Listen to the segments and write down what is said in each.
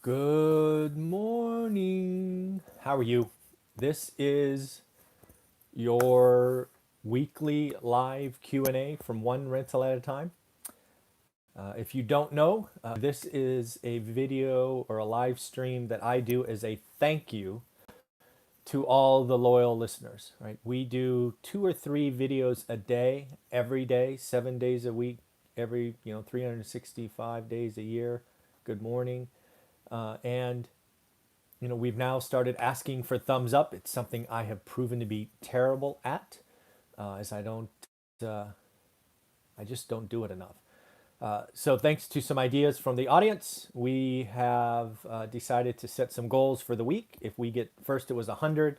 Good morning. How are you? This is your weekly live Q&A from one rental at a time. If you don't know, this is a video or a live stream that I do as a thank you to all the loyal listeners, right? We do 2 or 3 videos a day, every day, 7 days a week, every, 365 days a year. Good morning. And we've now started asking for thumbs up. It's something I have proven to be terrible at, as I just don't do it enough. So thanks to some ideas from the audience, we have decided to set some goals for the week. If we get, first it was 100,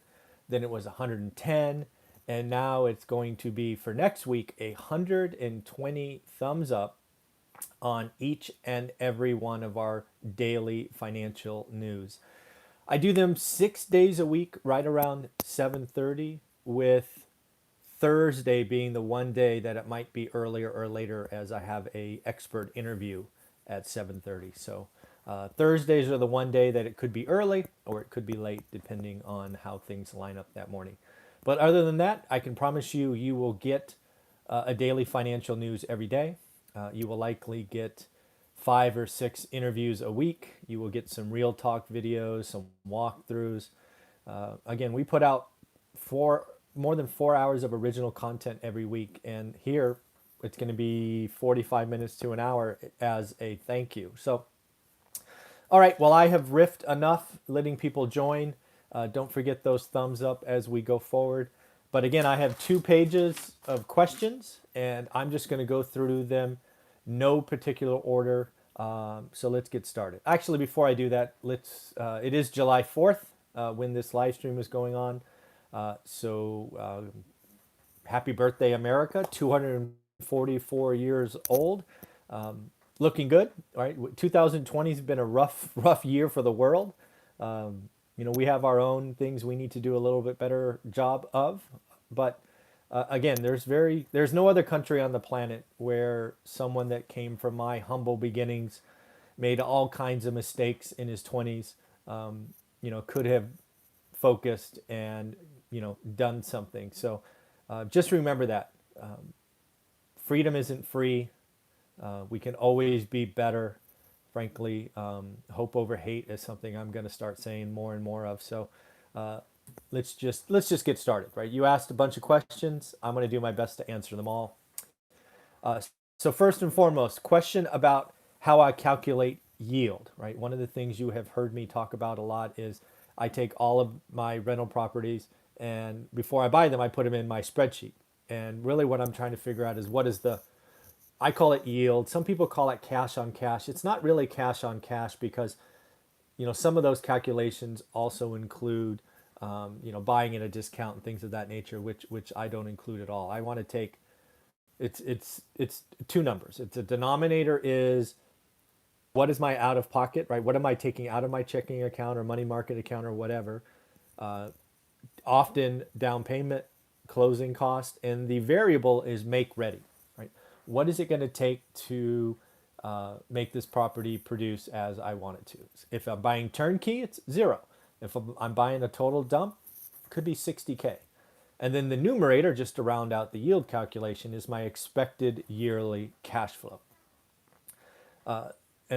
then it was 110, and now it's going to be for next week 120 thumbs up on each and every one of our daily financial news. I do them 6 days a week, right around 7:30, with Thursday being the one day that it might be earlier or later, as I have a expert interview at 7:30. So Thursdays are the one day that it could be early or it could be late, depending on how things line up that morning. But other than that, I can promise you, you will get a daily financial news every day. You will likely get 5 or 6 interviews a week. You will get some real talk videos, some walkthroughs. Again, we put out more than 4 hours of original content every week, and here it's going to be 45 minutes to an hour as a thank you. So, all right, well, I have riffed enough, letting people join. Don't forget those thumbs up as we go forward. But again, I have 2 pages of questions, and I'm just going to go through them, no particular order. So let's get started. Actually, before I do that, it is July 4th when this live stream is going on. So happy birthday, America, 244 years old. Looking good, right? 2020 has been a rough year for the world. We have our own things we need to do a little bit better job of. But again, there's no other country on the planet where someone that came from my humble beginnings, made all kinds of mistakes in his 20s, could have focused and done something. So just remember that freedom isn't free. We can always be better. Frankly, hope over hate is something I'm going to start saying more and more of. So let's just get started, right? You asked a bunch of questions. I'm going to do my best to answer them all. So first and foremost, question about how I calculate yield, right? One of the things you have heard me talk about a lot is I take all of my rental properties, and before I buy them, I put them in my spreadsheet. And really what I'm trying to figure out is I call it yield. Some people call it cash on cash. It's not really cash on cash because, some of those calculations also include, buying at a discount and things of that nature, which I don't include at all. I want to take, it's 2 numbers. It's a denominator is what is my out of pocket, right? What am I taking out of my checking account or money market account or whatever? Often down payment, closing cost, and the variable is make ready, right? What is it going to take to make this property produce as I want it to? If I'm buying turnkey, it's 0. If I'm buying a total dump, it could be 60K. And then the numerator, just to round out the yield calculation, is my expected yearly cash flow. And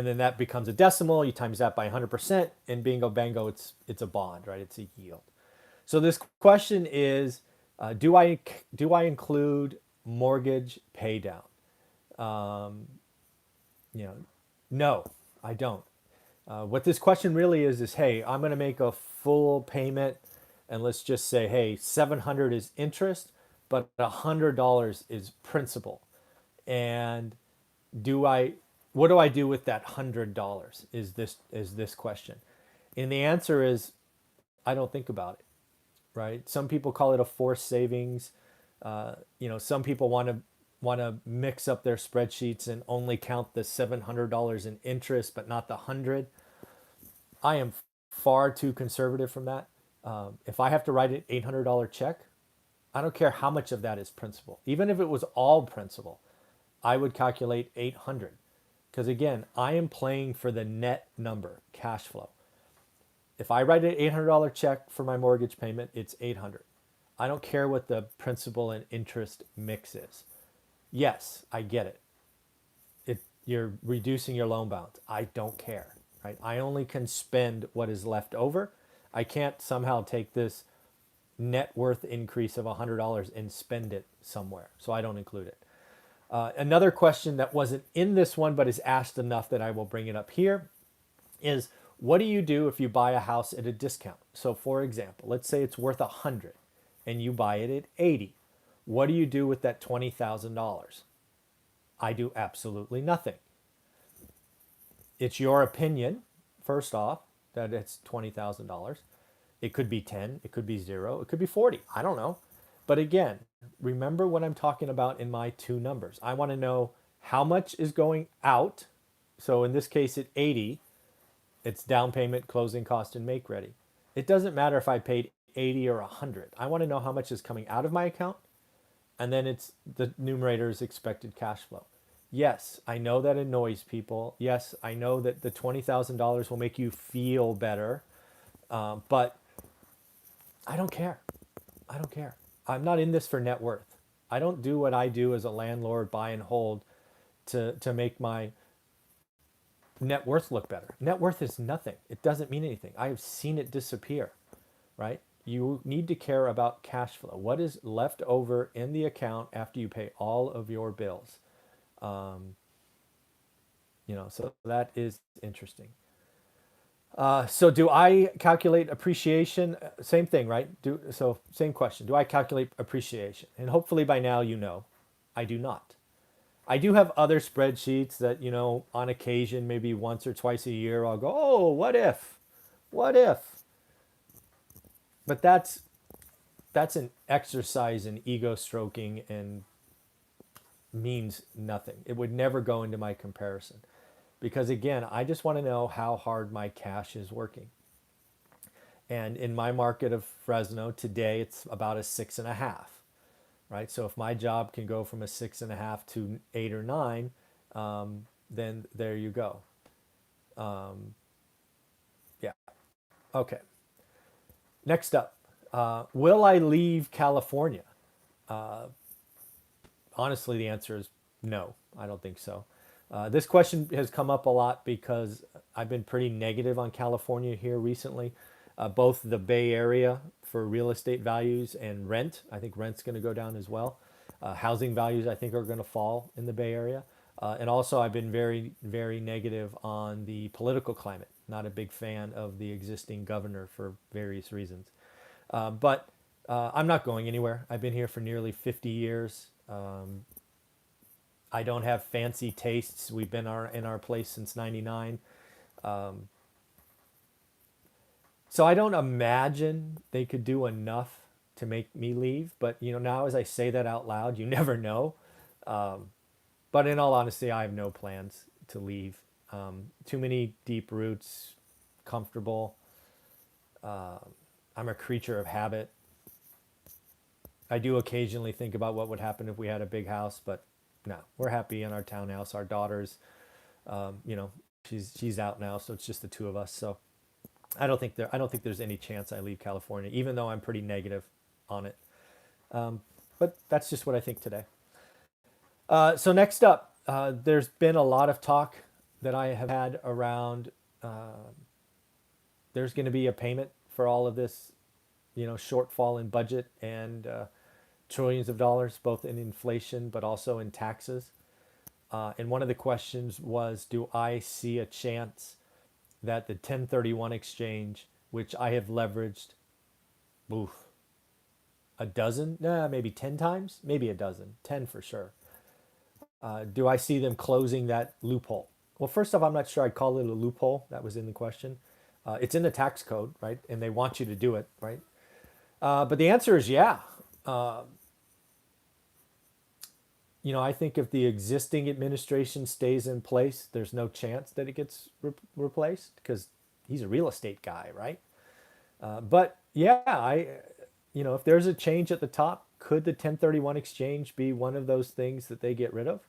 then that becomes a decimal. You times that by 100%, and bingo, bango, it's a bond, right? It's a yield. So this question is, do I include mortgage pay down? No, I don't. What this question really is, hey, I'm going to make a full payment, and let's just say, hey, 700 is interest, but $100 is principal. And what do I do with that $100? Is this question? And the answer is, I don't think about it, right? Some people call it a forced savings. Some people want to mix up their spreadsheets and only count the $700 in interest, but not the 100. I am far too conservative from that. If I have to write an $800 check, I don't care how much of that is principal. Even if it was all principal, I would calculate 800. Because again, I am playing for the net number, cash flow. If I write an $800 check for my mortgage payment, it's 800. I don't care what the principal and interest mix is. Yes, I get it. You're reducing your loan balance. I don't care, right? I only can spend what is left over. I can't somehow take this net worth increase of $100 and spend it somewhere. So I don't include it. Another question that wasn't in this one but is asked enough that I will bring it up here is, what do you do if you buy a house at a discount? So for example, let's say it's worth 100 and you buy it at 80. What do you do with that $20,000? I do absolutely nothing. It's your opinion, first off, that it's $20,000. It could be 10, it could be 0, it could be 40. I don't know. But again, remember what I'm talking about in my two numbers. I want to know how much is going out. So in this case, at 80, it's down payment, closing cost, and make ready. It doesn't matter if I paid 80 or 100. I want to know how much is coming out of my account, and then it's the numerator is expected cash flow. Yes, I know that annoys people. Yes, I know that the $20,000 will make you feel better, but I don't care. I don't care. I'm not in this for net worth. I don't do what I do as a landlord, buy and hold, to make my net worth look better. Net worth is nothing. It doesn't mean anything. I have seen it disappear, right? You need to care about cash flow. What is left over in the account after you pay all of your bills? So that is interesting. So do I calculate appreciation? Same thing, right? So same question. Do I calculate appreciation? And hopefully by now you know, I do not. I do have other spreadsheets that, on occasion, maybe once or twice a year, I'll go, oh, what if? What if? But that's an exercise in ego stroking and means nothing. It would never go into my comparison. Because again, I just want to know how hard my cash is working. And in my market of Fresno today, it's about a 6.5, right? So if my job can go from a 6.5 to 8 or 9, then there you go. Yeah. Okay. Next up, will I leave California? Honestly, the answer is no. I don't think so. This question has come up a lot because I've been pretty negative on California here recently. Both the Bay Area for real estate values and rent. I think rent's going to go down as well. Housing values, I think, are going to fall in the Bay Area. And also, I've been very, very negative on the political climate. Not a big fan of the existing governor for various reasons. But I'm not going anywhere. I've been here for nearly 50 years. I don't have fancy tastes. We've been in our place since '99. So I don't imagine they could do enough to make me leave. But, now as I say that out loud, you never know. But in all honesty, I have no plans to leave. Too many deep roots, comfortable. I'm a creature of habit. I do occasionally think about what would happen if we had a big house, but no, we're happy in our townhouse. Our daughter's, she's out now, so it's just the two of us. So I don't think there's any chance I leave California, even though I'm pretty negative on it. But that's just what I think today. So next up, there's been a lot of talk that I have had around. There's going to be a payment for all of this, shortfall in budget and trillions of dollars, both in inflation but also in taxes. And one of the questions was, do I see a chance that the 1031 exchange, which I have leveraged, a dozen, maybe 10 times, maybe a dozen, 10 for sure. Do I see them closing that loophole? Well, first off, I'm not sure I'd call it a loophole. That was in the question. It's in the tax code, right? And they want you to do it, right? But the answer is yeah. I think if the existing administration stays in place, there's no chance that it gets replaced because he's a real estate guy, right? But yeah, if there's a change at the top, could the 1031 exchange be one of those things that they get rid of?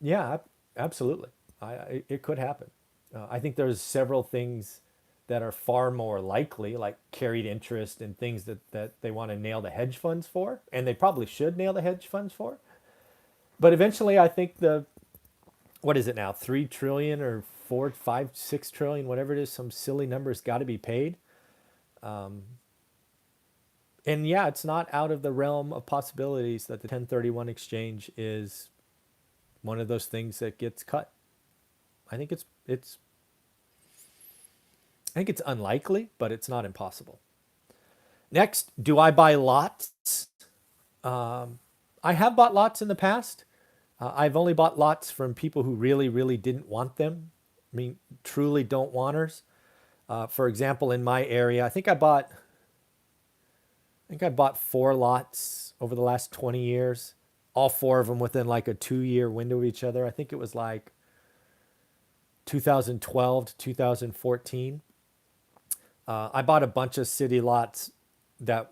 Yeah, Absolutely. It could happen. I think there's several things that are far more likely, like carried interest and things that they want to nail the hedge funds for, and they probably should nail the hedge funds for. But eventually, I think what is it now, 3 trillion or 4, 5, 6 trillion, whatever it is, some silly number's got to be paid. And yeah, it's not out of the realm of possibilities that the 1031 exchange is one of those things that gets cut. I think it's unlikely, but it's not impossible. Next, do I buy lots? I have bought lots in the past. I've only bought lots from people who really, really didn't want them. I mean, truly don't wanters. For example, in my area, I think I bought 4 lots over the last 20 years, all 4 of them within like a 2-year window of each other. I think it was like 2012 to 2014. I bought a bunch of city lots that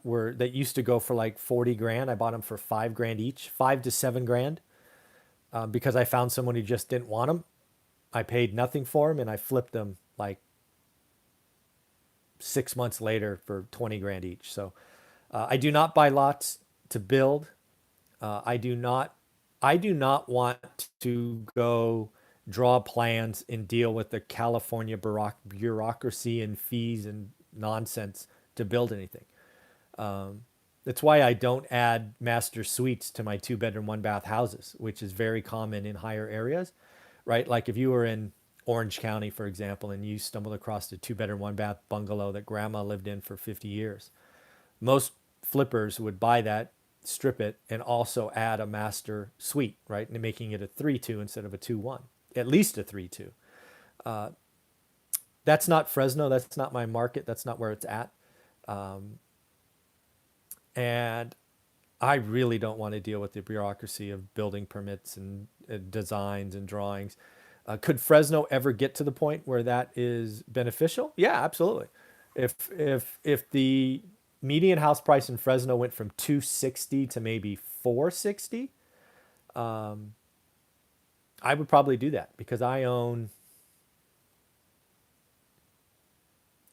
used to go for like 40 grand. I bought them for 5 grand each, 5 to 7 grand, because I found someone who just didn't want them. I paid nothing for them and I flipped them like 6 months later for 20 grand each. So I do not buy lots to build. I do not. I do not want to go draw plans and deal with the California bureaucracy and fees and nonsense to build anything. That's why I don't add master suites to my 2 bedroom, 1 bath houses, which is very common in higher areas, right? Like if you were in Orange County, for example, and you stumbled across a 2 bedroom, 1 bath bungalow that grandma lived in for 50 years, most flippers would buy that, strip it, and also add a master suite, right? And making it a 3-2 instead of a 2-1, at least a 3-2. That's not Fresno. That's not my market. That's not where it's at. And I really don't want to deal with the bureaucracy of building permits and designs and drawings. Could Fresno ever get to the point where that is beneficial? Yeah, absolutely. If the median house price in Fresno went from 260 to maybe 460, I would probably do that because I own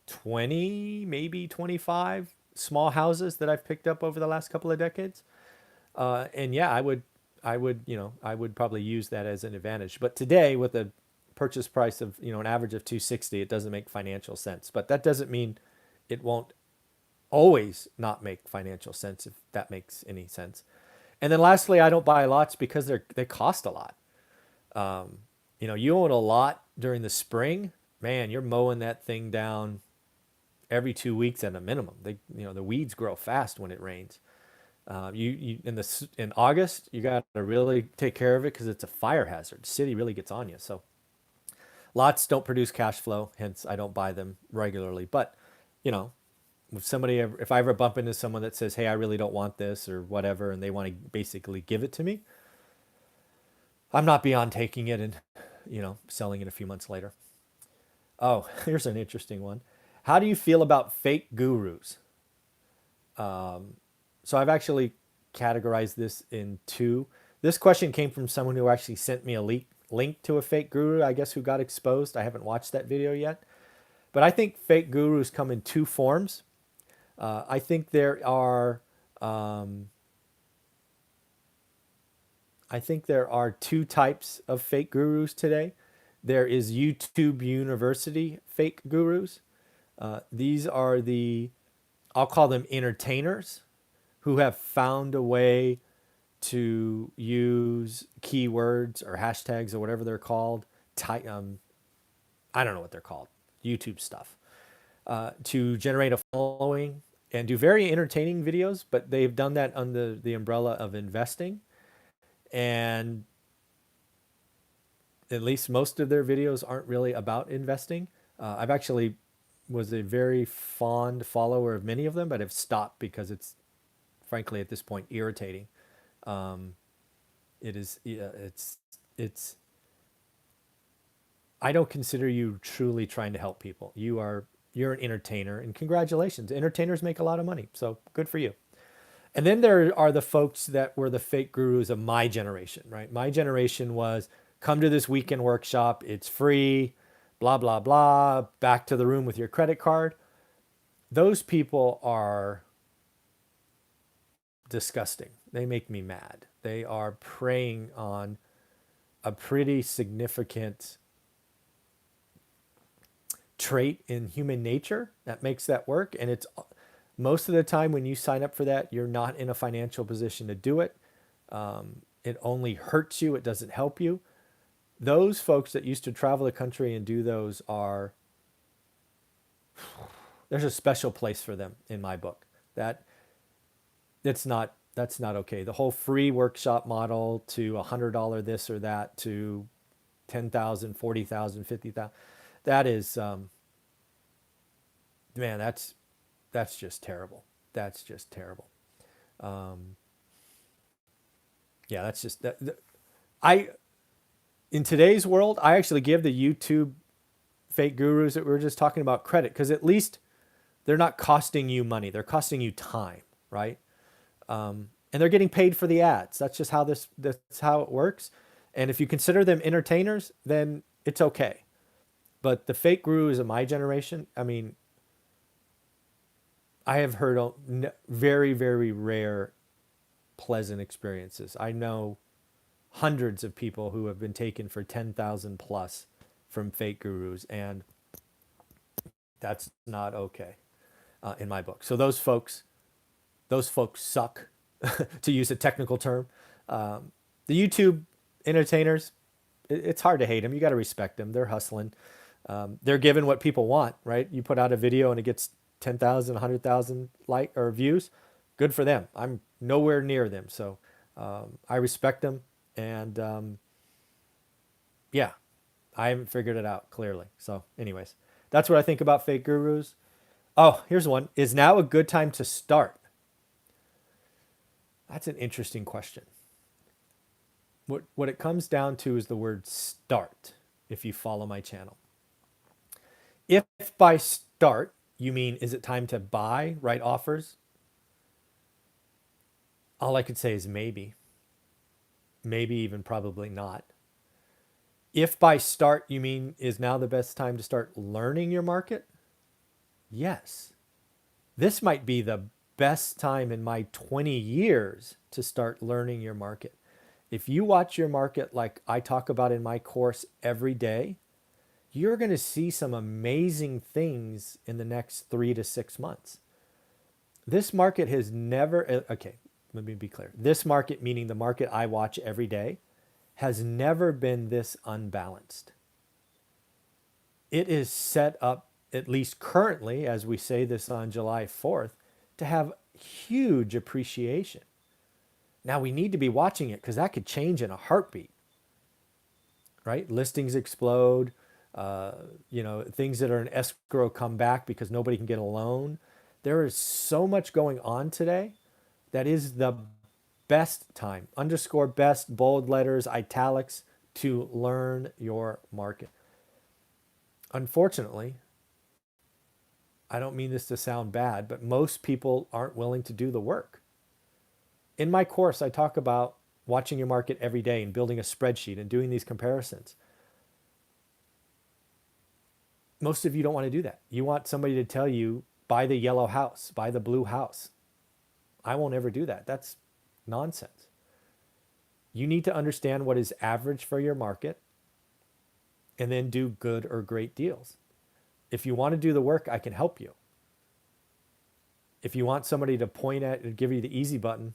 20, maybe 25 small houses that I've picked up over the last couple of decades. And yeah, I would probably use that as an advantage. But today, with a purchase price of, an average of 260, it doesn't make financial sense. But that doesn't mean it won't always not make financial sense, if that makes any sense. And then lastly, I don't buy lots because they cost a lot. You own a lot during the spring, man, you're mowing that thing down every 2 weeks at a minimum. The weeds grow fast when it rains. In August, you got to really take care of it because it's a fire hazard. The city really gets on you. So lots don't produce cash flow, hence I don't buy them regularly. But if I ever bump into someone that says, "Hey, I really don't want this" or whatever, and they want to basically give it to me, I'm not beyond taking it and selling it a few months later. Oh, here's an interesting one. How do you feel about fake gurus? So I've actually categorized this in 2. This question came from someone who actually sent me a link to a fake guru, I guess, who got exposed. I haven't watched that video yet. But I think fake gurus come in 2 forms. I think there are 2 types of fake gurus today. There is YouTube University fake gurus. These are I'll call them entertainers who have found a way to use keywords or hashtags or whatever they're called. I don't know what they're called. YouTube stuff. To generate a following and do very entertaining videos, but they've done that under the umbrella of investing. And at least most of their videos aren't really about investing. I've actually was a very fond follower of many of them, but have stopped because it's frankly at this point irritating. It is. It's. I don't consider you truly trying to help people. You're an entertainer, and congratulations, entertainers make a lot of money, so good for you. And then there are the folks that were the fake gurus of my generation, right? My generation was come to this weekend workshop. It's free, blah, blah, blah. Back to the room with your credit card. Those people are disgusting. They make me mad. They are preying on a pretty significant trait in human nature that makes that work. And it's most of the time when you sign up for that, you're not in a financial position to do it. It only hurts you. It doesn't help you. Those folks that used to travel the country and do those are, there's a special place for them in my book. That's not okay. The whole free workshop model to $100 this or that to 10,000, 40,000, 50,000. That is, man, that's just terrible. That's just terrible. Yeah, that's just I in today's world, I actually give the YouTube fake gurus that we were just talking about credit because at least they're not costing you money. They're costing you time, right? And they're getting paid for the ads. That's just how that's how it works. And if you consider them entertainers, then it's okay. But the fake gurus of my generation, I mean, I have heard very, very rare pleasant experiences. I know hundreds of people who have been taken for 10,000 plus from fake gurus, and that's not okay in my book. So those folks suck, to use a technical term. The YouTube entertainers, it's hard to hate them. You got to respect them. They're hustling. They're given what people want, right? You put out a video and it gets 10,000, 100,000 like or views. Good for them. I'm nowhere near them. So I respect them. And yeah, I haven't figured it out clearly. So anyways, that's what I think about fake gurus. Oh, here's one. Is now a good time to start? That's an interesting question. What it comes down to is the word start, if you follow my channel. If by start, you mean, is it time to buy, write offers? All I could say is maybe. Maybe even probably not. If by start, you mean, is now the best time to start learning your market? Yes. This might be the best time in my 20 years to start learning your market. If you watch your market like I talk about in my course every day, you're going to see some amazing things in the next 3 to 6 months. This market has never, okay, let me be clear. This market, meaning the market I watch every day, has never been this unbalanced. It is set up, at least currently, as we say this on July 4th, to have huge appreciation. Now we need to be watching it because that could change in a heartbeat, right? Listings explode, things that are in escrow come back because nobody can get a loan. There is so much going on today that is the best time, underscore best, bold letters, italics, to learn your market. Unfortunately, I don't mean this to sound bad, but most people aren't willing to do the work. In my course, I talk about watching your market every day and building a spreadsheet and doing these comparisons. Most of you don't want to do that. You want somebody to tell you, buy the yellow house, buy the blue house. I won't ever do that. That's nonsense. You need to understand what is average for your market and then do good or great deals. If you want to do the work, I can help you. If you want somebody to point at and give you the easy button,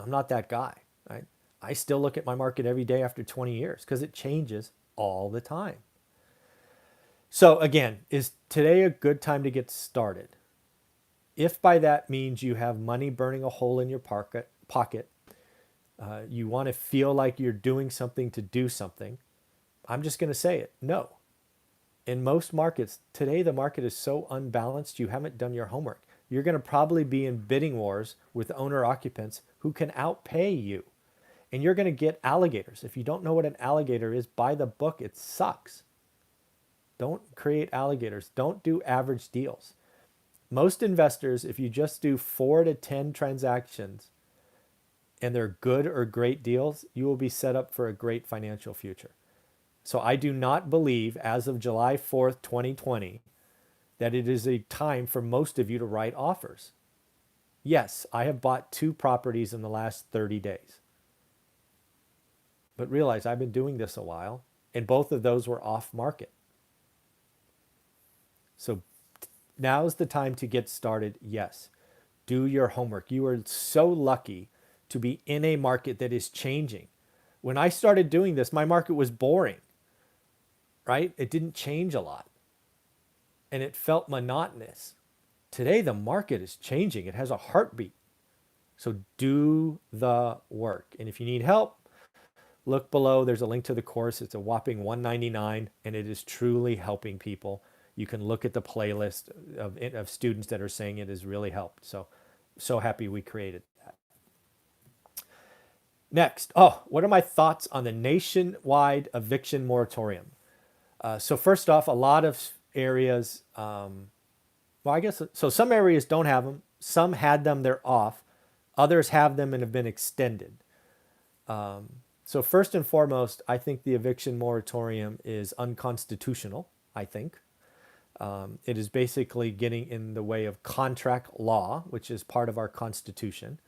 I'm not that guy. Right? I still look at my market every day after 20 years because it changes all the time. So again, is today a good time to get started? If by that means you have money burning a hole in your pocket, you want to feel like you're doing something to do something, I'm just going to say it. No. In most markets, today the market is so unbalanced, you haven't done your homework. You're going to probably be in bidding wars with owner-occupants who can outpay you. And you're going to get alligators. If you don't know what an alligator is, buy the book. It sucks. Don't create alligators. Don't do average deals. Most investors, if you just do 4 to 10 transactions, and they're good or great deals, you will be set up for a great financial future. So I do not believe, as of July 4th, 2020, that it is a time for most of you to write offers. Yes, I have bought 2 properties in the last 30 days. But realize I've been doing this a while, and both of those were off market. So now's the time to get started. Yes, do your homework. You are so lucky to be in a market that is changing. When I started doing this, my market was boring, right? It didn't change a lot and it felt monotonous. Today, the market is changing. It has a heartbeat. So do the work. And if you need help, look below. There's a link to the course. It's a whopping $199, and it is truly helping people. You can look at the playlist of students that are saying it has really helped. So happy we created that. Next, what are my thoughts on the nationwide eviction moratorium? So first off, a lot of areas, I guess, so some areas don't have them. Some had them, they're off. Others have them and have been extended. So first and foremost, I think the eviction moratorium is unconstitutional, I think. It is basically getting in the way of contract law, which is part of our Constitution.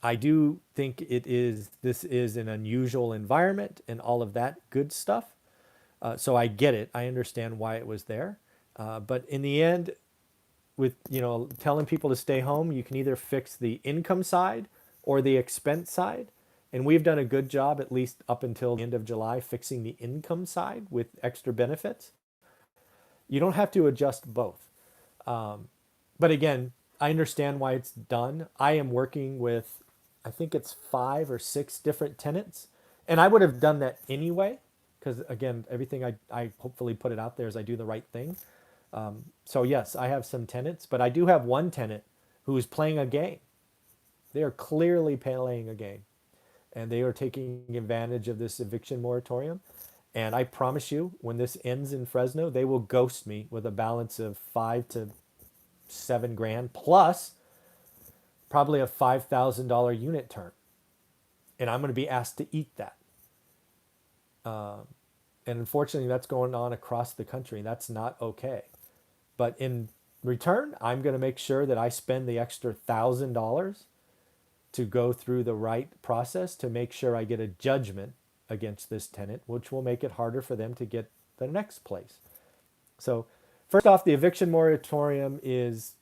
I do think this is an unusual environment and all of that good stuff. So I get it. I understand why it was there. But in the end, with telling people to stay home, you can either fix the income side or the expense side. And we've done a good job, at least up until the end of July, fixing the income side with extra benefits. You don't have to adjust both. But again, I understand why it's done. I am working with, I think it's 5 or 6 different tenants. And I would have done that anyway, because again, everything I hopefully put it out there is I do the right thing. So yes, I have some tenants, but I do have one tenant who is playing a game. They are clearly playing a game, and they are taking advantage of this eviction moratorium. And I promise you, when this ends in Fresno, they will ghost me with a balance of 5 to 7 grand plus probably a $5,000 unit turn. And I'm going to be asked to eat that. And unfortunately, that's going on across the country. That's not okay. But in return, I'm going to make sure that I spend the extra $1,000 to go through the right process to make sure I get a judgment against this tenant, which will make it harder for them to get the next place. So first off, the eviction moratorium is,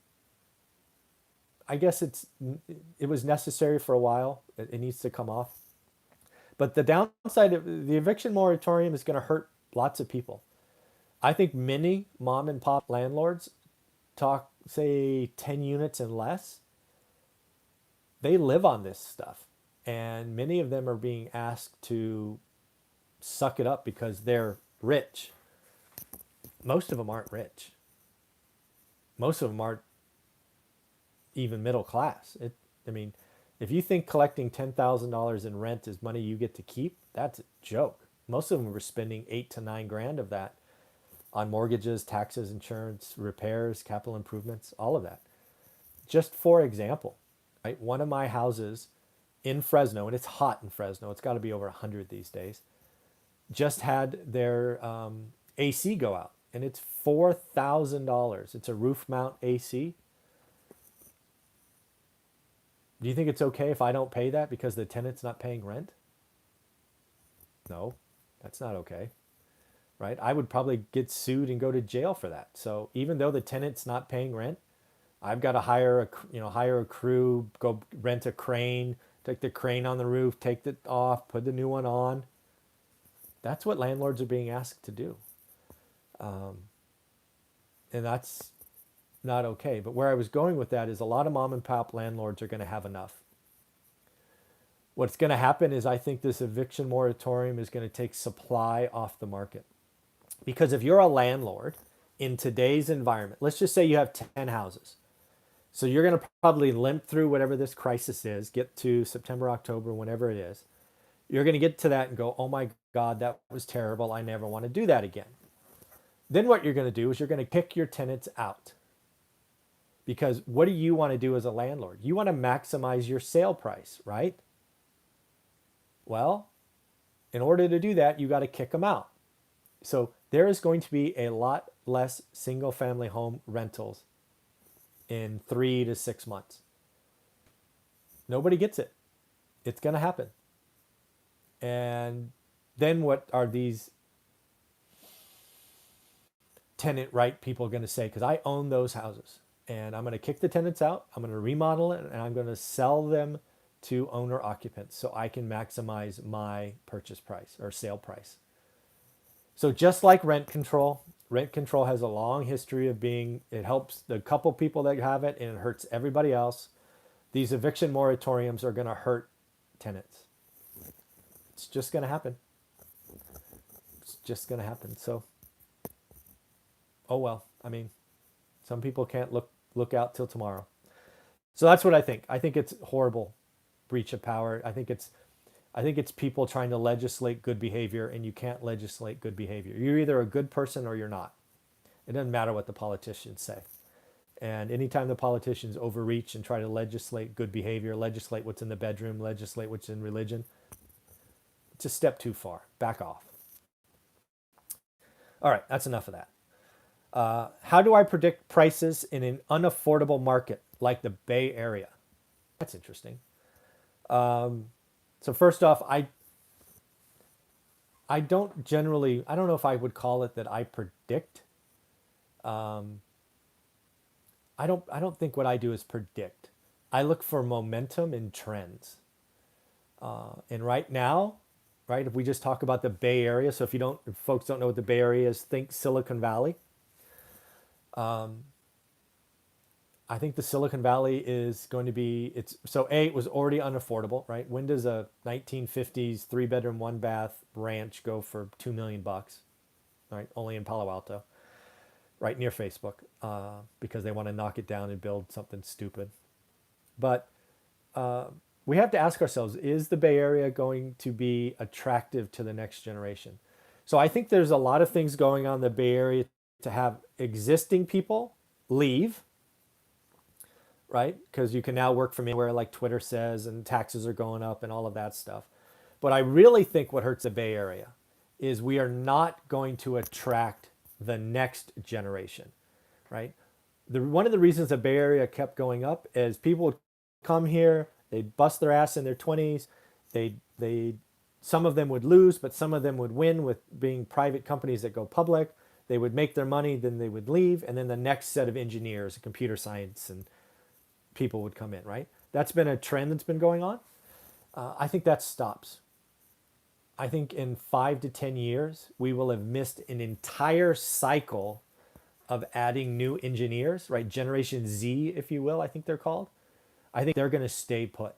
I guess it was necessary for a while. It needs to come off. But the downside of the eviction moratorium is going to hurt lots of people. I think many mom and pop landlords talk, say 10 units and less. They live on this stuff. And many of them are being asked to suck it up because they're rich. Most of them aren't rich. Most of them aren't even middle class. If you think collecting $10,000 in rent is money you get to keep, that's a joke. Most of them are spending 8 to 9 grand of that on mortgages, taxes, insurance, repairs, capital improvements, all of that. Just for example, right? One of my houses in Fresno, and it's hot in Fresno, it's got to be over 100 these days, just had their AC go out, and it's $4,000. It's a roof mount AC. Do you think it's okay if I don't pay that because the tenant's not paying rent? No, that's not okay, right? I would probably get sued and go to jail for that. So even though the tenant's not paying rent, I've got to hire a crew, go rent a crane, take the crane on the roof, take it off, put the new one on. That's what landlords are being asked to do. And that's not okay. But where I was going with that is a lot of mom and pop landlords are going to have enough. What's going to happen is I think this eviction moratorium is going to take supply off the market. Because if you're a landlord in today's environment, let's just say you have 10 houses. So you're going to probably limp through whatever this crisis is, get to September, October, whenever it is. You're going to get to that and go, oh my God, that was terrible. I never want to do that again. Then what you're going to do is you're going to kick your tenants out. Because what do you want to do as a landlord? You want to maximize your sale price, right? Well, in order to do that, you got to kick them out. So there is going to be a lot less single family home rentals in 3 to 6 months. Nobody gets it. It's going to happen. And then what are these tenant right people going to say? Because I own those houses and I'm going to kick the tenants out. I'm going to remodel it and I'm going to sell them to owner occupants so I can maximize my purchase price or sale price. So just like rent control has a long history of being, it helps the couple people that have it and it hurts everybody else. These eviction moratoriums are going to hurt tenants. It's just going to happen. It's just going to happen. So, oh well. I mean, some people can't look out till tomorrow. So that's what I think. I think it's horrible breach of power. I think it's people trying to legislate good behavior, and you can't legislate good behavior. You're either a good person or you're not. It doesn't matter what the politicians say. And anytime the politicians overreach and try to legislate good behavior, legislate what's in the bedroom, legislate what's in religion, it's a step too far. Back off. All right, that's enough of that. How do I predict prices in an unaffordable market like the Bay Area? That's interesting. So first off, I don't generally, I don't know if I would call it that I predict. Um, I don't think what I do is predict. I look for momentum and trends. And right now, right, if we just talk about the Bay Area, so if folks don't know what the Bay Area is, think Silicon Valley. I think the Silicon Valley is going to be, it was already unaffordable, right? When does a 1950s 3 bedroom, 1 bath ranch go for $2 million, right? Only in Palo Alto, right near Facebook, because they want to knock it down and build something stupid. But we have to ask ourselves, is the Bay Area going to be attractive to the next generation? So I think there's a lot of things going on in the Bay Area to have existing people leave, right? Because you can now work from anywhere, like Twitter says, and taxes are going up and all of that stuff. But I really think what hurts the Bay Area is we are not going to attract the next generation, right? One of the reasons the Bay Area kept going up is people would come here, they'd bust their ass in their 20s, they some of them would lose, but some of them would win with being private companies that go public. They would make their money, then they would leave, and then the next set of engineers, computer science, and people would come in, right? That's been a trend that's been going on. I think that stops. I think in 5 to 10 years, we will have missed an entire cycle of adding new engineers, right? Generation Z, if you will, I think they're called. I think they're going to stay put.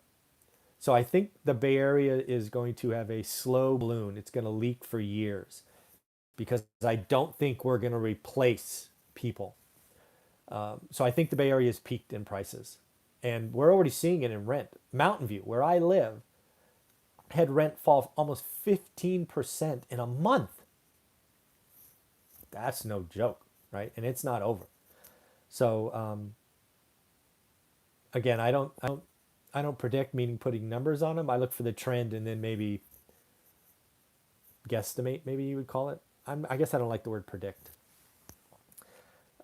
So I think the Bay Area is going to have a slow balloon. It's going to leak for years because I don't think we're going to replace people. So I think the Bay Area has peaked in prices. And we're already seeing it in rent. Mountain View, where I live, had rent fall almost 15% in a month. That's no joke, right? And it's not over. So again, I don't predict, meaning putting numbers on them. I look for the trend and then maybe guesstimate, maybe you would call it. I guess I don't like the word predict.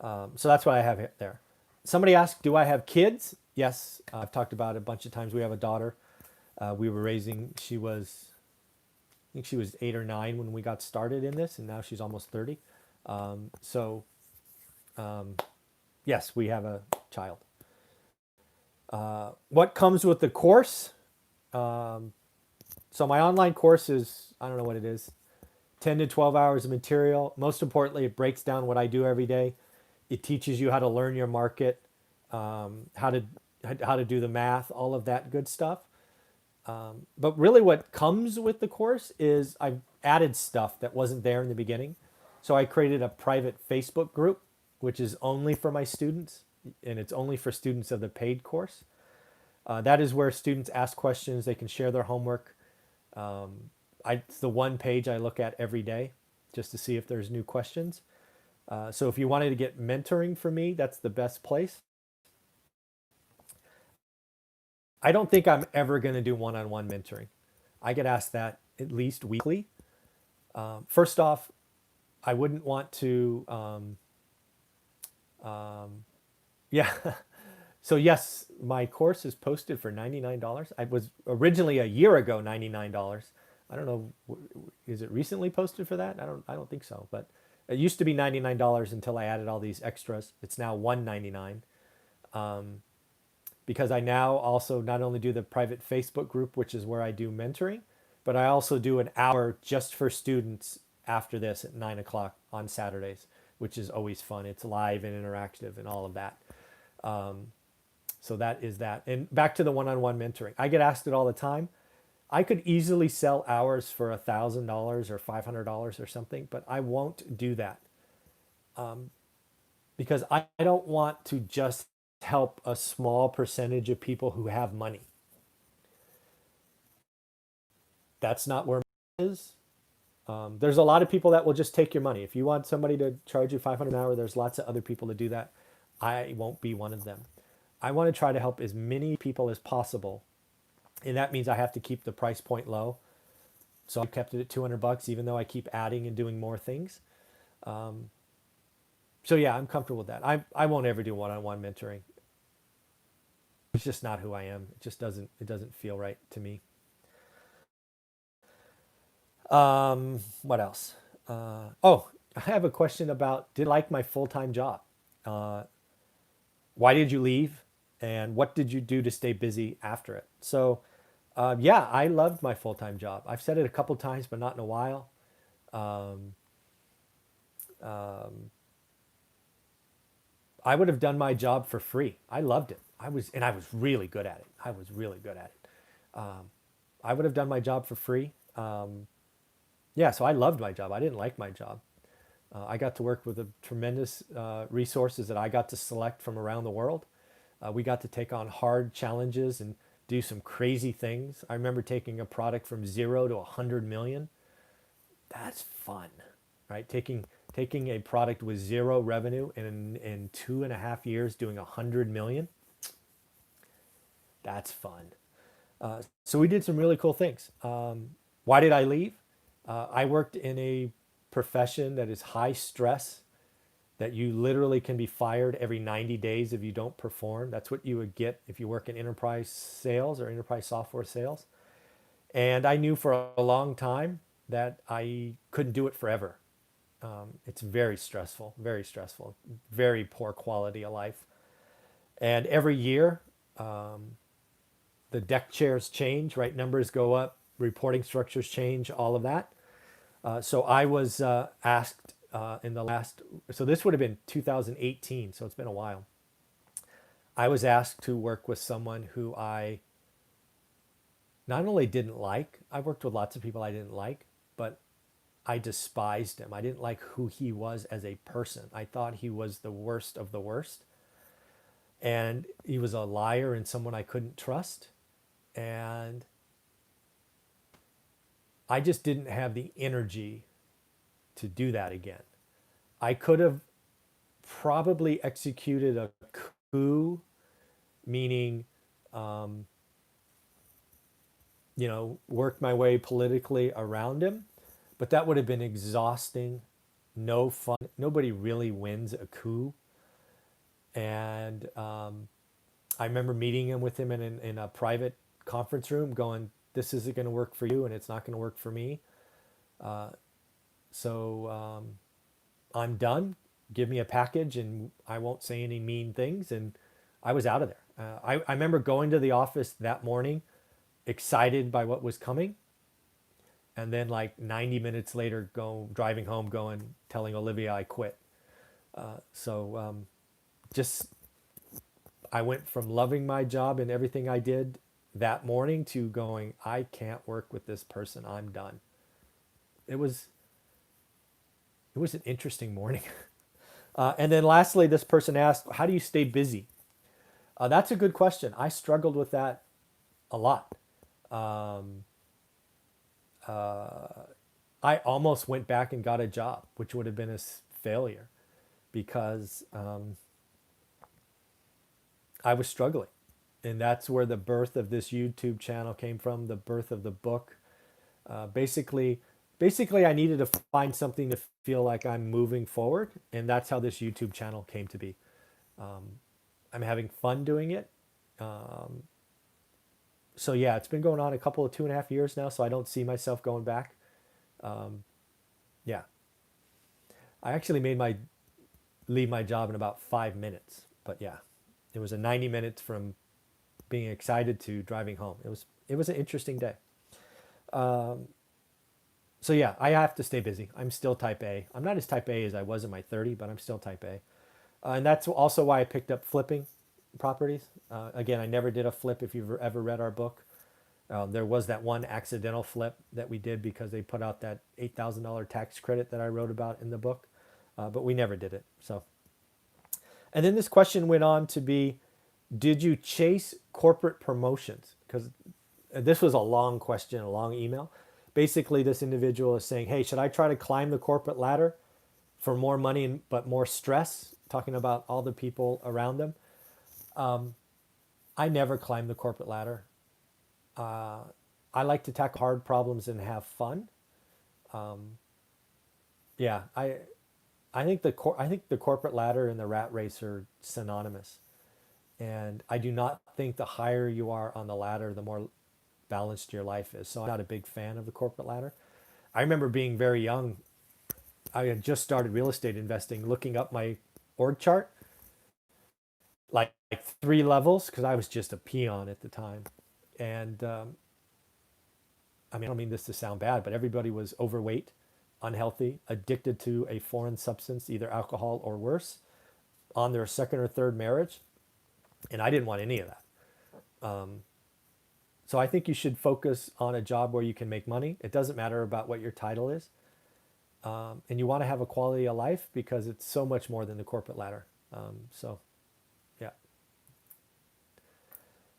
So that's what I have there. Somebody asked, do I have kids? Yes, I've talked about it a bunch of times. We have a daughter. We were raising, I think she was 8 or 9 when we got started in this, and now she's almost 30. Yes, we have a child. What comes with the course? So my online course is, I don't know what it is, 10 to 12 hours of material. Most importantly, it breaks down what I do every day. It teaches you how to learn your market, how to do the math, all of that good stuff. But really what comes with the course is I've added stuff that wasn't there in the beginning. So I created a private Facebook group, which is only for my students, and it's only for students of the paid course. That is where students ask questions. They can share their homework. It's the one page I look at every day just to see if there's new questions. So if you wanted to get mentoring from me, that's the best place. I don't think I'm ever going to do one-on-one mentoring. I get asked that at least weekly. First off, I wouldn't want to. Yeah. So yes, my course is posted for $99. I was originally a year ago $99. I don't know, is it recently posted for that? I don't think so, but it used to be $99 until I added all these extras. It's now $199 because I now also not only do the private Facebook group, which is where I do mentoring, but I also do an hour just for students after this at 9 o'clock on Saturdays, which is always fun. It's live and interactive and all of that. So that is that. And back to the one-on-one mentoring. I get asked it all the time. I could easily sell hours for $1,000 or $500 or something, but I won't do that because I don't want to just help a small percentage of people who have money. That's not where it is. There's a lot of people that will just take your money. If you want somebody to charge you 500 an hour, there's lots of other people to do that. I won't be one of them. I want to try to help as many people as possible. And that means I have to keep the price point low. So I kept it at $200, even though I keep adding and doing more things. So yeah, I'm comfortable with that. I won't ever do one-on-one mentoring. It's just not who I am. It doesn't feel right to me. What else? Oh, I have a question about, did I like my full-time job? Uh, why did you leave? And what did you do to stay busy after it? So, yeah, I loved my full-time job. I've said it a couple times, but not in a while. Um, um, I would have done my job for free. I loved it. I was really good at it. I was really good at it. I would have done my job for free. Yeah, so I loved my job. I didn't like my job. I got to work with a tremendous resources that I got to select from around the world. We got to take on hard challenges and do some crazy things. I remember taking a product from 0 to 100 million. That's fun, right? Taking a product with zero revenue and in 2.5 years doing 100 million. That's fun. So we did some really cool things. Why did I leave? I worked in a profession that is high stress, that you literally can be fired every 90 days if you don't perform. That's what you would get if you work in enterprise sales or enterprise software sales. And I knew for a long time that I couldn't do it forever. It's very stressful, very poor quality of life. And every year, the deck chairs change, right? Numbers go up, reporting structures change, all of that. So I was asked in the last, so this would have been 2018, so it's been a while. I was asked to work with someone who I not only didn't like, I worked with lots of people I didn't like, but I despised him. I didn't like who he was as a person. I thought he was the worst of the worst. And he was a liar and someone I couldn't trust. And I just didn't have the energy to do that again. I could have probably executed a coup, meaning, worked my way politically around him, but that would have been exhausting, no fun. Nobody really wins a coup. And I remember meeting him with him in a private conference room going, this isn't going to work for you and it's not going to work for me. So I'm done. Give me a package and I won't say any mean things. And I was out of there. I remember going to the office that morning, excited by what was coming. And then like 90 minutes later, driving home, telling Olivia I quit. So just, I went from loving my job and everything I did that morning to going, I can't work with this person. I'm done. It was, it was an interesting morning. And then lastly, this person asked, how do you stay busy? That's a good question. I struggled with that a lot. Um, I almost went back and got a job, which would have been a failure because I was struggling. And that's where the birth of this YouTube channel came from, the birth of the book. Uh, basically, basically, I needed to find something to feel like I'm moving forward, and that's how this YouTube channel came to be. I'm having fun doing it. Um, so yeah, it's been going on a couple of 2.5 years now, so I don't see myself going back. Yeah, I actually made my leave my job in about 5 minutes, but yeah, it was a 90 minutes from being excited to driving home. It was an interesting day. So yeah, I have to stay busy. I'm still type A. I'm not as type A as I was in my 30, but I'm still type A. And that's also why I picked up flipping properties. Again, I never did a flip. If you've ever read our book, there was that one accidental flip that we did because they put out that $8,000 tax credit that I wrote about in the book, but we never did it. So, and then this question went on to be, did you chase corporate promotions? Because this was a long question, a long email. Basically, this individual is saying, hey, should I try to climb the corporate ladder for more money but more stress? Talking about all the people around them. I never climbed the corporate ladder. I like to tackle hard problems and have fun. Yeah, I think the corporate ladder and the rat race are synonymous. And I do not think the higher you are on the ladder, the more balanced your life is. So I'm not a big fan of the corporate ladder. I remember being very young. I had just started real estate investing, looking up my org chart, like 3 levels, because I was just a peon at the time. And I mean, I don't mean this to sound bad, but everybody was overweight, unhealthy, addicted to a foreign substance, either alcohol or worse, on their second or third marriage. And I didn't want any of that. So I think you should focus on a job where you can make money. It doesn't matter about what your title is. And you want to have a quality of life because it's so much more than the corporate ladder. So, yeah.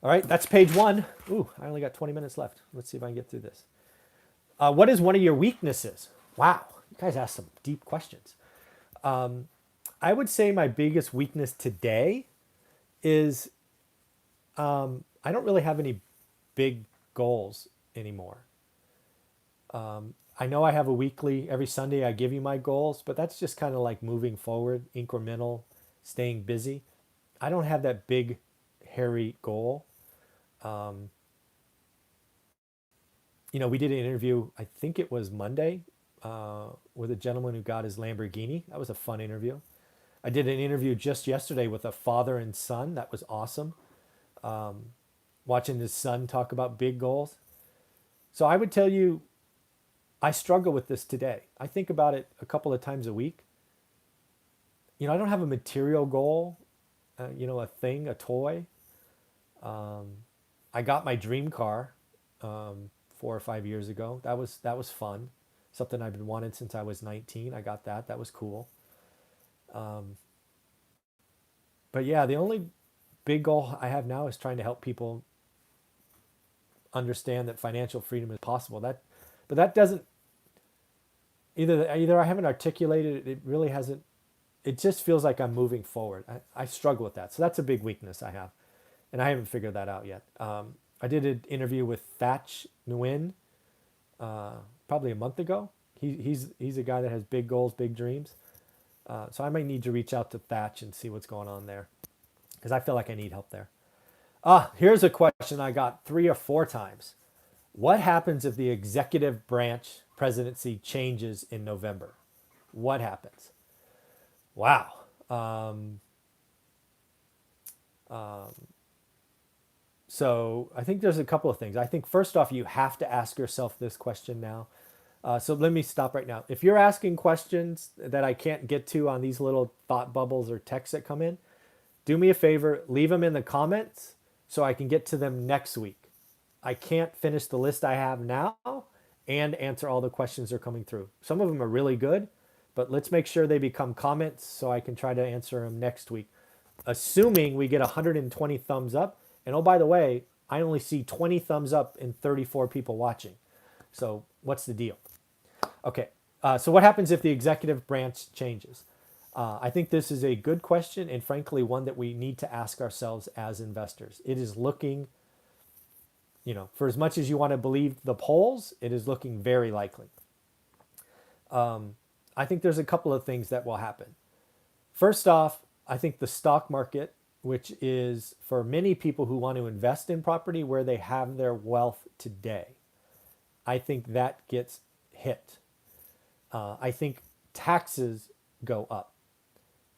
All right, that's page 1. Ooh, I only got 20 minutes left. Let's see if I can get through this. What is one of your weaknesses? Wow, you guys asked some deep questions. I would say my biggest weakness today is I don't really have any big goals anymore. I know I have a weekly, every Sunday I give you my goals, but that's just kind of like moving forward, incremental, staying busy. I don't have that big, hairy goal. We did an interview, I think it was Monday, with a gentleman who got his Lamborghini. That was a fun interview. I did an interview just yesterday with a father and son. That was awesome. Watching his son talk about big goals. So I would tell you, I struggle with this today. I think about it a couple of times a week. I don't have a material goal, a thing, a toy. I got my dream car 4 or 5 years ago. That was fun. Something I've been wanting since I was 19. I got that. That was cool. But yeah, the only big goal I have now is trying to help people understand that financial freedom is possible. But that doesn't either I haven't articulated it. It really hasn't. It just feels like I'm moving forward. I struggle with that. So that's a big weakness I have, and I haven't figured that out yet. I did an interview with Thatch Nguyen probably a month ago. He's a guy that has big goals, big dreams. So I might need to reach out to Thatch and see what's going on there, because I feel like I need help there. Here's a question I got 3 or 4 times. What happens if the executive branch presidency changes in November? What happens? Wow. So I think there's a couple of things. I think first off, you have to ask yourself this question now. So let me stop right now. If you're asking questions that I can't get to on these little thought bubbles or texts that come in, do me a favor, leave them in the comments so I can get to them next week. I can't finish the list I have now and answer all the questions that are coming through. Some of them are really good, but let's make sure they become comments so I can try to answer them next week, assuming we get 120 thumbs up. And oh, by the way, I only see 20 thumbs up and 34 people watching. So what's the deal? Okay, so what happens if the executive branch changes? I think this is a good question, and frankly, one that we need to ask ourselves as investors. It is looking, for as much as you want to believe the polls, it is looking very likely. I think there's a couple of things that will happen. First off, I think the stock market, which is for many people who want to invest in property where they have their wealth today, I think that gets hit. I think taxes go up.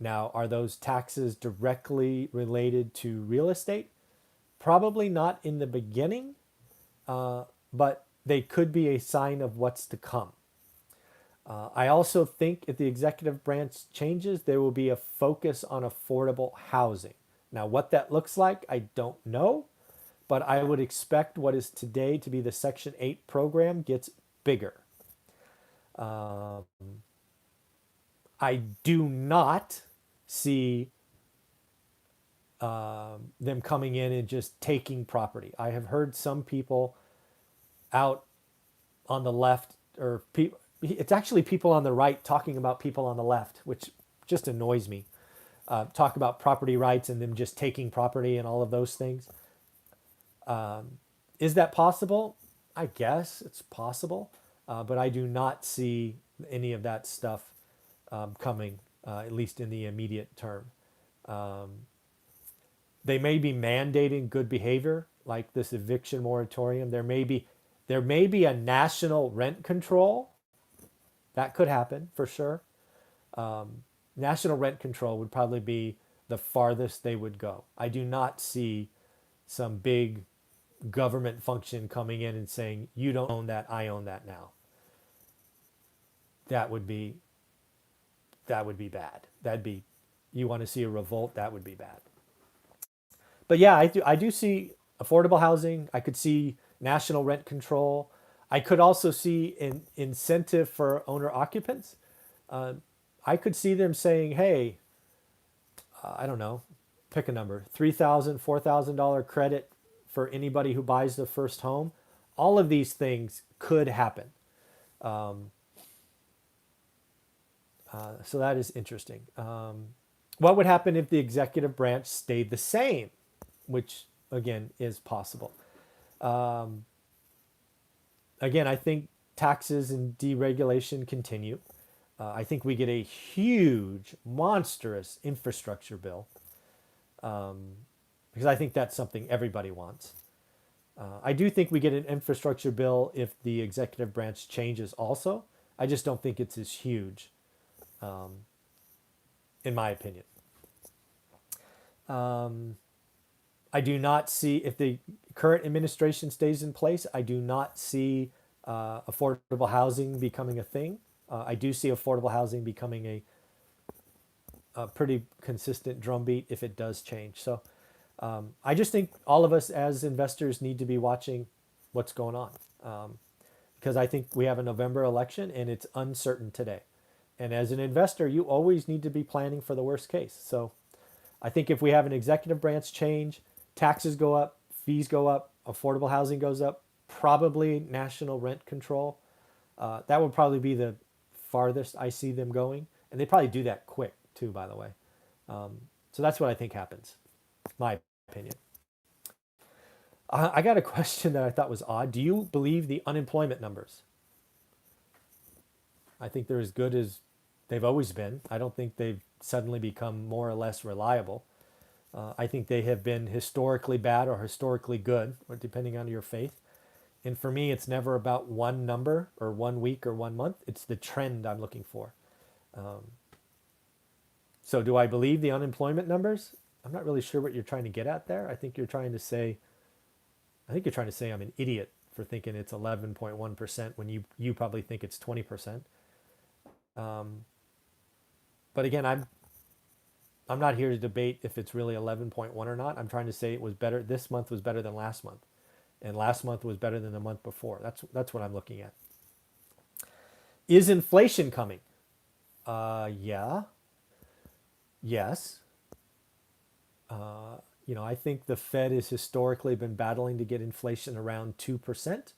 Now, are those taxes directly related to real estate? Probably not in the beginning, but they could be a sign of what's to come. I also think if the executive branch changes, there will be a focus on affordable housing. Now, what that looks like, I don't know, but I would expect what is today to be the Section 8 program gets bigger. I do not see them coming in and just taking property. I have heard some people out on the left, or it's actually people on the right talking about people on the left, which just annoys me. Talk about property rights and them just taking property and all of those things. Is that possible? I guess it's possible, but I do not see any of that stuff coming, at least in the immediate term. They may be mandating good behavior, like this eviction moratorium. There may be a national rent control. That could happen for sure. National rent control would probably be the farthest they would go. I do not see some big government function coming in and saying, you don't own that, I own that now. That would be bad. You want to see a revolt, that would be bad. But yeah, I do see affordable housing. I could see national rent control. I could also see an incentive for owner occupants. I could see them saying, hey, I don't know, pick a number, $3,000, $4,000 credit for anybody who buys the first home. All of these things could happen. So that is interesting. What would happen if the executive branch stayed the same, which again is possible? Again, I think taxes and deregulation continue. I think we get a huge, monstrous infrastructure bill, because I think that's something everybody wants. I do think we get an infrastructure bill if the executive branch changes also. I just don't think it's as huge, in my opinion. I do not see, if the current administration stays in place, I do not see affordable housing becoming a thing. I do see affordable housing becoming a pretty consistent drumbeat if it does change. So I just think all of us as investors need to be watching what's going on, because I think we have a November election and it's uncertain today. And as an investor, you always need to be planning for the worst case. So I think if we have an executive branch change, taxes go up, fees go up, affordable housing goes up, probably national rent control. That would probably be the farthest I see them going. And they probably do that quick too, by the way. So that's what I think happens, my opinion. I got a question that I thought was odd. Do you believe the unemployment numbers? I think they're as good as they've always been. I don't think they've suddenly become more or less reliable. I think they have been historically bad or historically good, or depending on your faith. And for me, it's never about one number or 1 week or 1 month. It's the trend I'm looking for. So do I believe the unemployment numbers? I'm not really sure what you're trying to get at there. I think you're trying to say I'm an idiot for thinking it's 11.1% when you probably think it's 20%. But again, I'm not here to debate if it's really 11.1 or not. I'm trying to say it was better. This month was better than last month, and last month was better than the month before. That's what I'm looking at. Is inflation coming? Yeah. Yes. I think the Fed has historically been battling to get inflation around 2%.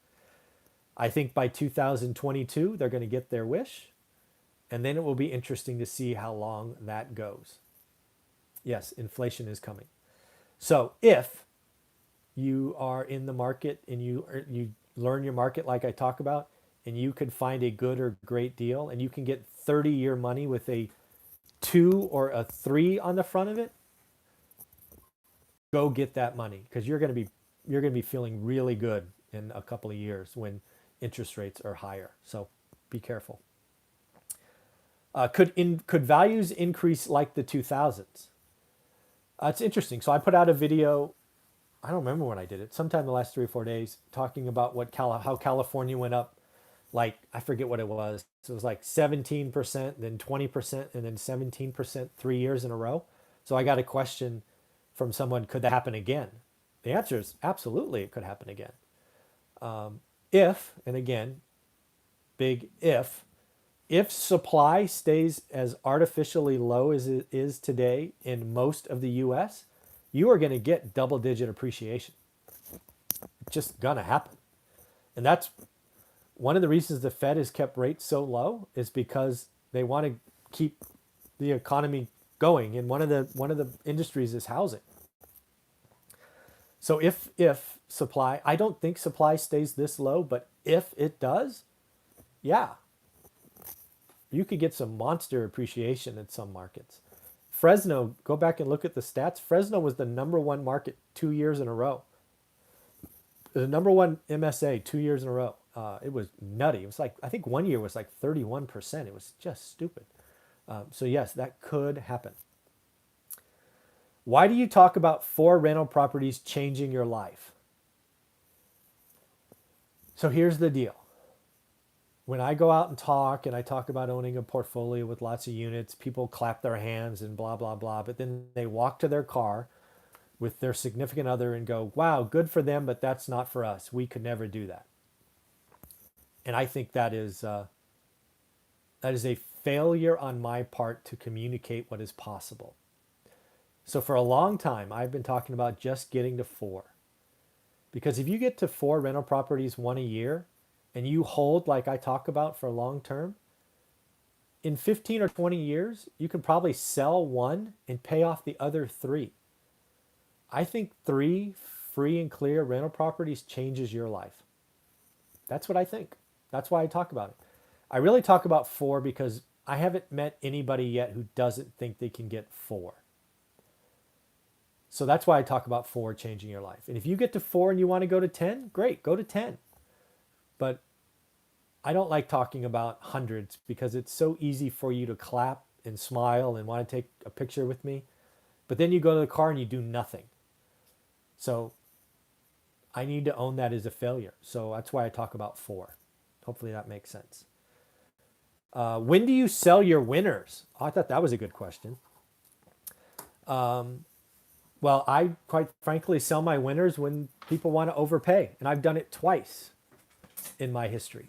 I think by 2022 they're going to get their wish. And then it will be interesting to see how long that goes. Yes, inflation is coming. So if you are in the market and you learn your market like I talk about, and you can find a good or great deal, and you can get 30-year money with a 2 or a 3 on the front of it, go get that money, because you're going to be feeling really good in a couple of years when interest rates are higher. So be careful. Could values increase like the 2000s? It's interesting. So I put out a video. I don't remember when I did it. Sometime in the last 3 or 4 days, talking about how California went up. Like, I forget what it was. So it was like 17%, then 20%, and then 17% 3 years in a row. So I got a question from someone: could that happen again? The answer is absolutely, it could happen again. If, and again, big if supply stays as artificially low as it is today in most of the US, you are going to get double digit appreciation. It's just going to happen. And that's one of the reasons the Fed has kept rates so low, is because they want to keep the economy going. And one of the industries is housing. So if supply, I don't think supply stays this low, but if it does, yeah, you could get some monster appreciation in some markets. Fresno, go back and look at the stats. Fresno was the number one market 2 years in a row. The number one MSA 2 years in a row. It was nutty. It was like, I think one year was like 31%. It was just stupid. So yes, that could happen. Why do you talk about 4 rental properties changing your life? So here's the deal. When I go out and talk, and I talk about owning a portfolio with lots of units, people clap their hands and blah, blah, blah. But then they walk to their car with their significant other and go, wow, good for them, but that's not for us. We could never do that. And I think that is a failure on my part to communicate what is possible. So for a long time, I've been talking about just getting to 4. Because if you get to 4 rental properties, 1 a year, and you hold like I talk about for long term, in 15 or 20 years, you can probably sell 1 and pay off the other 3. I think 3 free and clear rental properties changes your life. That's what I think. That's why I talk about it. I really talk about 4 because I haven't met anybody yet who doesn't think they can get 4. So that's why I talk about 4 changing your life. And if you get to 4 and you want to go to 10, great, go to 10. But I don't like talking about hundreds, because it's so easy for you to clap and smile and want to take a picture with me. But then you go to the car and you do nothing. So I need to own that as a failure. So that's why I talk about 4. Hopefully that makes sense. When do you sell your winners? Oh, I thought that was a good question. Well, I quite frankly sell my winners when people want to overpay. And I've done it twice in my history.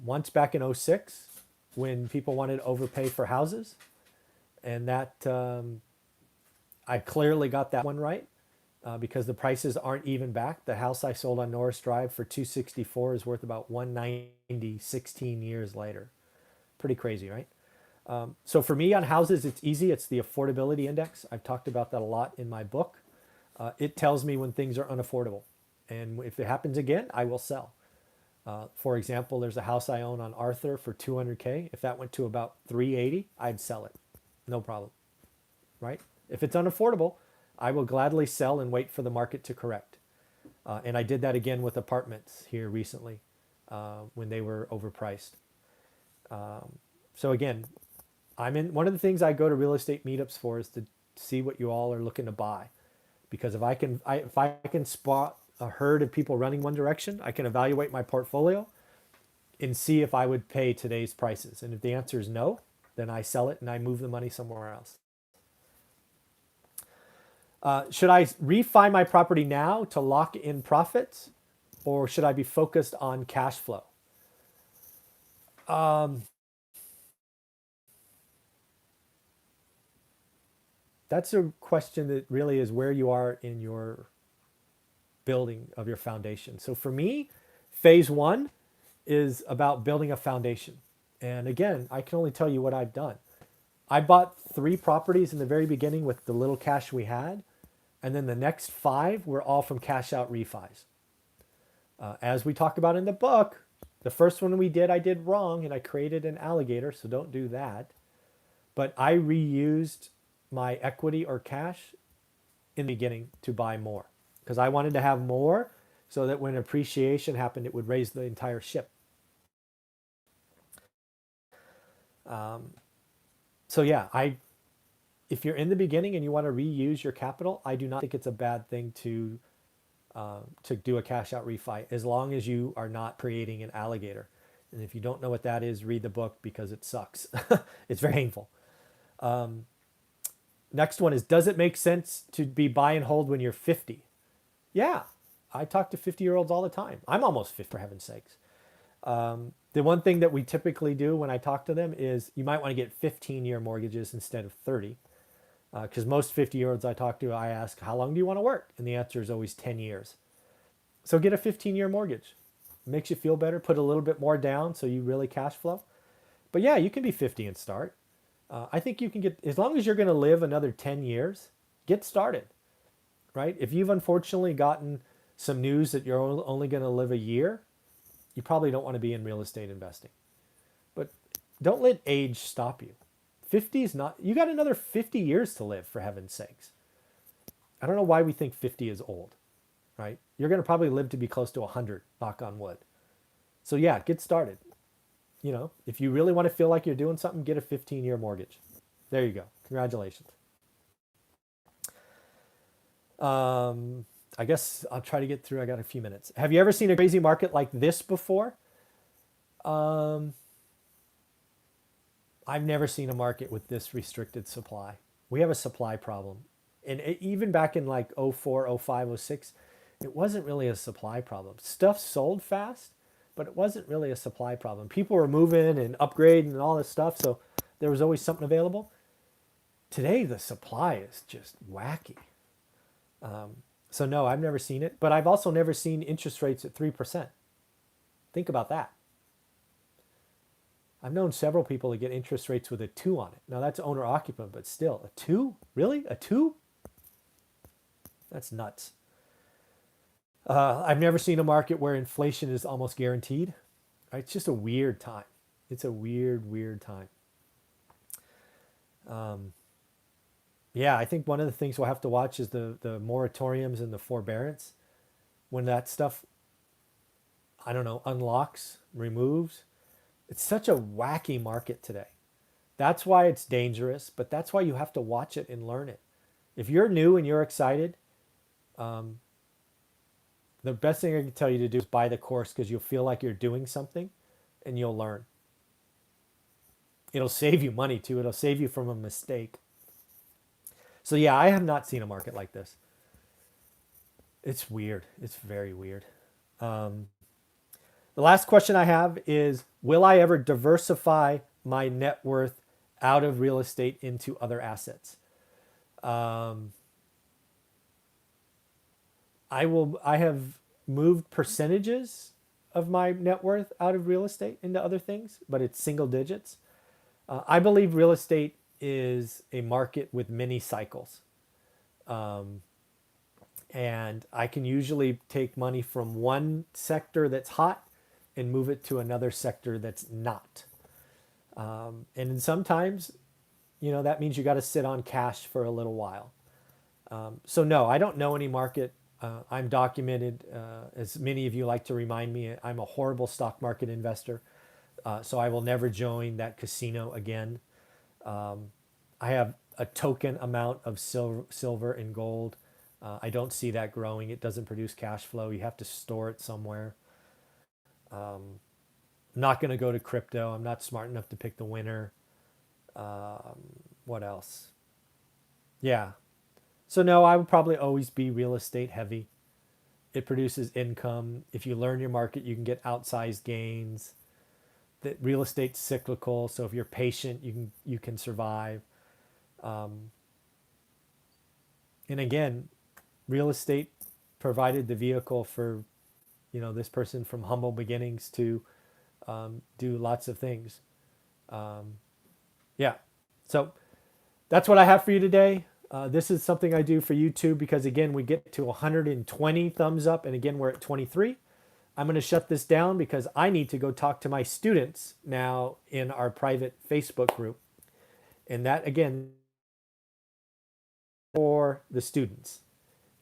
Once back in '06, when people wanted to overpay for houses. And that I clearly got that one right, because the prices aren't even back. The house I sold on Norris Drive for $264 is worth about $190 16 years later. Pretty crazy, right? So for me on houses, it's easy. It's the affordability index. I've talked about that a lot in my book. It tells me when things are unaffordable. And if it happens again, I will sell. For example, there's a house I own on Arthur for $200K. If that went to about $380, I'd sell it. No problem, right? If it's unaffordable, I will gladly sell and wait for the market to correct. And I did that again with apartments here recently, when they were overpriced. So again, one of the things I go to real estate meetups for is to see what you all are looking to buy. Because if I can spot a herd of people running one direction, I can evaluate my portfolio and see if I would pay today's prices. And if the answer is no, then I sell it and I move the money somewhere else. Should I refi my property now to lock in profits, or should I be focused on cash flow? That's a question that really is where you are in your building of your foundation. So for me, phase 1 is about building a foundation. And again, I can only tell you what I've done. I bought 3 properties in the very beginning with the little cash we had, and then the next 5 were all from cash out refis. As we talk about in the book, the first one we did, I did wrong and I created an alligator, so don't do that. But I reused my equity or cash in the beginning to buy more because I wanted to have more so that when appreciation happened, it would raise the entire ship. So yeah, if you're in the beginning and you want to reuse your capital, I do not think it's a bad thing to do a cash out refi as long as you are not creating an alligator. And if you don't know what that is, read the book because it sucks. It's very painful. Next one is, does it make sense to be buy and hold when you're 50? Yeah, I talk to 50-year-olds all the time. I'm almost 50, for heaven's sakes. The one thing that we typically do when I talk to them is you might want to get 15-year mortgages instead of 30. Because most 50-year-olds I talk to, I ask, how long do you want to work? And the answer is always 10 years. So get a 15-year mortgage. It makes you feel better. Put a little bit more down so you really cash flow. But yeah, you can be 50 and start. I think you can get, as long as you're going to live another 10 years, get started, right? If you've unfortunately gotten some news that you're only going to live a year, you probably don't want to be in real estate investing. But don't let age stop you. 50 is not, you got another 50 years to live, for heaven's sakes. I don't know why we think 50 is old, right? You're going to probably live to be close to 100, knock on wood. So yeah, get started. If you really want to feel like you're doing something, get a 15-year mortgage. There you go. Congratulations. I guess I'll try to get through. I got a few minutes. Have you ever seen a crazy market like this before? I've never seen a market with this restricted supply. We have a supply problem. And even back in like '04, '05, '06, it wasn't really a supply problem. Stuff sold fast, but it wasn't really a supply problem. People were moving and upgrading and all this stuff, so there was always something available. Today, the supply is just wacky. So no, I've never seen it, but I've also never seen interest rates at 3%. Think about that. I've known several people that get interest rates with a 2 on it. Now that's owner occupant, but still, a 2? Really? A 2? That's nuts. I've never seen a market where inflation is almost guaranteed. It's just a weird time. It's a weird, weird time. Yeah, I think one of the things we'll have to watch is the moratoriums and the forbearance. When that stuff, I don't know, unlocks, removes. It's such a wacky market today. That's why it's dangerous, but that's why you have to watch it and learn it. If you're new and you're excited, the best thing I can tell you to do is buy the course because you'll feel like you're doing something and you'll learn. It'll save you money too. It'll save you from a mistake. So yeah, I have not seen a market like this. It's weird. It's very weird. The last question I have is, will I ever diversify my net worth out of real estate into other assets? I have moved percentages of my net worth out of real estate into other things, but it's single digits. I believe real estate is a market with many cycles. And I can usually take money from one sector that's hot and move it to another sector that's not. And sometimes, that means you got to sit on cash for a little while. So no, I don't know any market. I'm documented, as many of you like to remind me, I'm a horrible stock market investor. So I will never join that casino again. I have a token amount of silver and gold. I don't see that growing. It doesn't produce cash flow. You have to store it somewhere. I'm not going to go to crypto. I'm not smart enough to pick the winner. What else? Yeah. So no, I would probably always be real estate heavy. It produces income. If you learn your market, you can get outsized gains. That real estate's cyclical, so if you're patient, you can survive. And again, real estate provided the vehicle for this person from humble beginnings to do lots of things. Yeah. So that's what I have for you today. This is something I do for YouTube because, again, we get to 120 thumbs up. And again, we're at 23. I'm going to shut this down because I need to go talk to my students now in our private Facebook group. And that, again, for the students.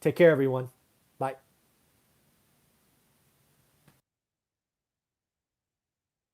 Take care, everyone.